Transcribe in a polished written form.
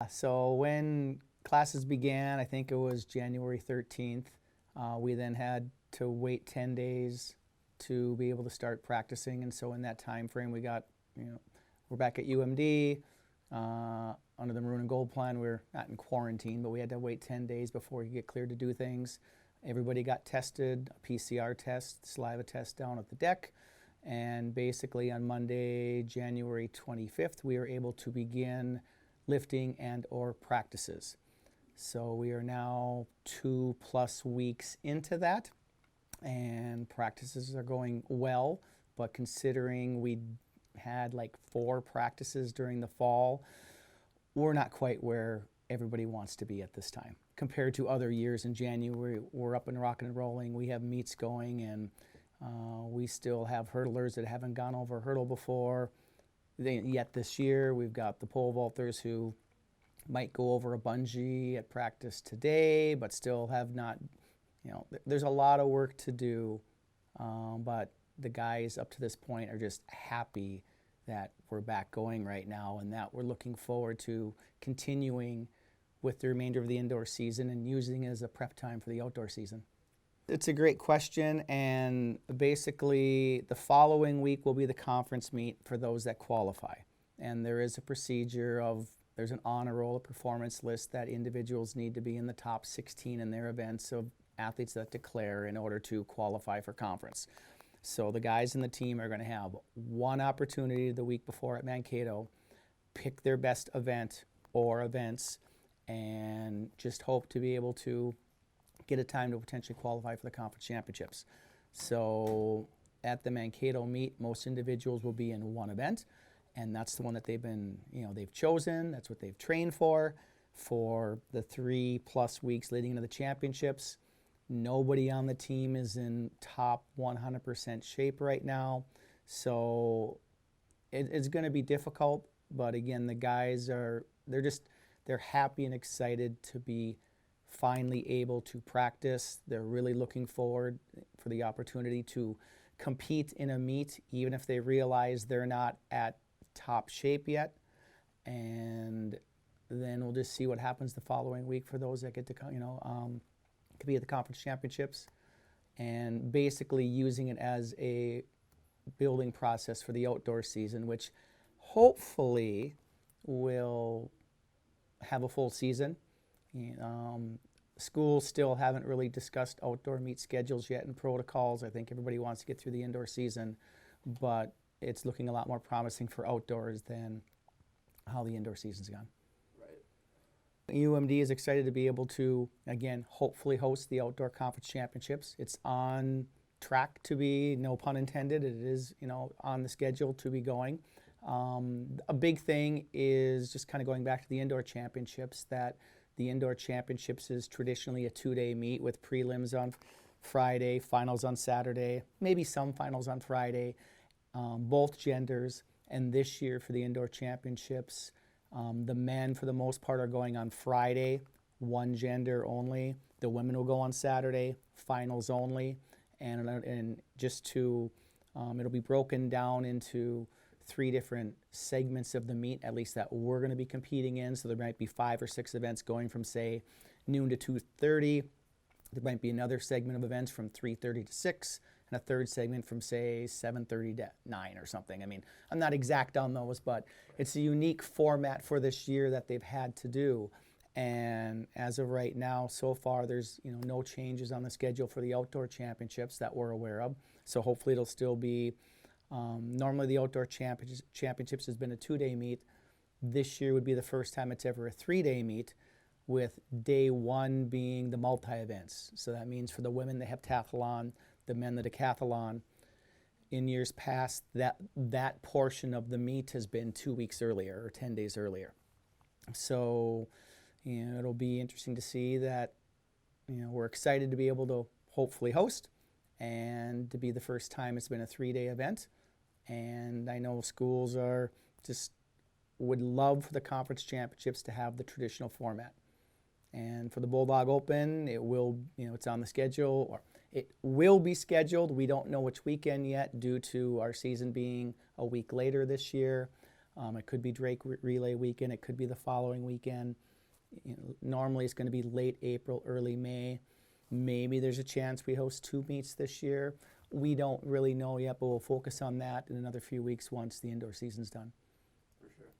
So when classes began, I think it was January 13th, we then had to wait 10 days to be able to start practicing. And so in that time frame, we're back at UMD. Under the Maroon and Gold plan, we're not in quarantine, but we had to wait 10 days before we could get cleared to do things. Everybody got tested, a PCR test, saliva test down at the deck. And basically on Monday, January 25th, we were able to begin lifting and or practices. So we are now 2+ weeks into that, and practices are going well, but considering we had like 4 practices during the fall, we're not quite where everybody wants to be at this time. Compared to other years in January, we're up and rocking and rolling. We have meets going, and we still have hurdlers that haven't gone over a hurdle before. Yet this year, we've got the pole vaulters who might go over a bungee at practice today, but still have not, there's a lot of work to do, but the guys up to this point are just happy that we're back going right now, and that we're looking forward to continuing with the remainder of the indoor season and using it as a prep time for the outdoor season. It's a great question, and basically the following week will be the conference meet for those that qualify. And there is a procedure there's an honor roll, a performance list that individuals need to be in the top 16 in their events of athletes that declare in order to qualify for conference. So the guys in the team are going to have one opportunity the week before at Mankato, pick their best event or events, and just hope to be able to get a time to potentially qualify for the conference championships. So at the Mankato meet, most individuals will be in one event, and that's the one that they've chosen. That's what they've trained for the 3+ weeks leading into the championships. Nobody on the team is in top 100% shape right now, so it's going to be difficult. But again, the guys they're happy and excited to be finally able to practice. They're really looking forward for the opportunity to compete in a meet, even if they realize they're not at top shape yet. And then we'll just see what happens the following week for those that get to compete at the conference championships, and basically using it as a building process for the outdoor season, which hopefully will have a full season. Schools still haven't really discussed outdoor meet schedules yet and protocols. I think everybody wants to get through the indoor season, but it's looking a lot more promising for outdoors than how the indoor season's gone. Right. UMD is excited to be able to, again, hopefully host the outdoor conference championships. It's on track to be, no pun intended, it is, on the schedule to be going. A big thing is just kind of going back to the indoor championships, that the indoor championships is traditionally a 2-day meet with prelims on Friday, finals on Saturday, maybe some finals on Friday, both genders. And this year for the indoor championships, the men for the most part are going on Friday, one gender only. The women will go on Saturday, finals only. And just to, it'll be broken down into 3 different segments of the meet, at least that we're going to be competing in. So there might be 5 or 6 events going from, say, noon to 2:30. There might be another segment of events from 3:30 to 6, and a third segment from, say, 7:30 to 9 or something. I mean, I'm not exact on those, but it's a unique format for this year that they've had to do. And as of right now, so far, there's no changes on the schedule for the outdoor championships that we're aware of. So hopefully it'll still be. Normally the outdoor championships has been a 2-day meet. This year would be the first time it's ever a 3-day meet, with day 1 being the multi-events. So that means for the women, they have heptathlon, the men, the decathlon. In years past, that portion of the meet has been 2 weeks earlier or 10 days earlier. So it'll be interesting to see that. We're excited to be able to hopefully host, and to be the first time it's been a 3-day event. And I know schools would love for the conference championships to have the traditional format. And for the Bulldog Open, it's on the schedule, or it will be scheduled. We don't know which weekend yet due to our season being a week later this year. It could be Drake Relay weekend. It could be the following weekend. Normally it's going to be late April, early May. Maybe there's a chance we host 2 meets this year. We don't really know yet, but we'll focus on that in another few weeks once the indoor season's done. For sure.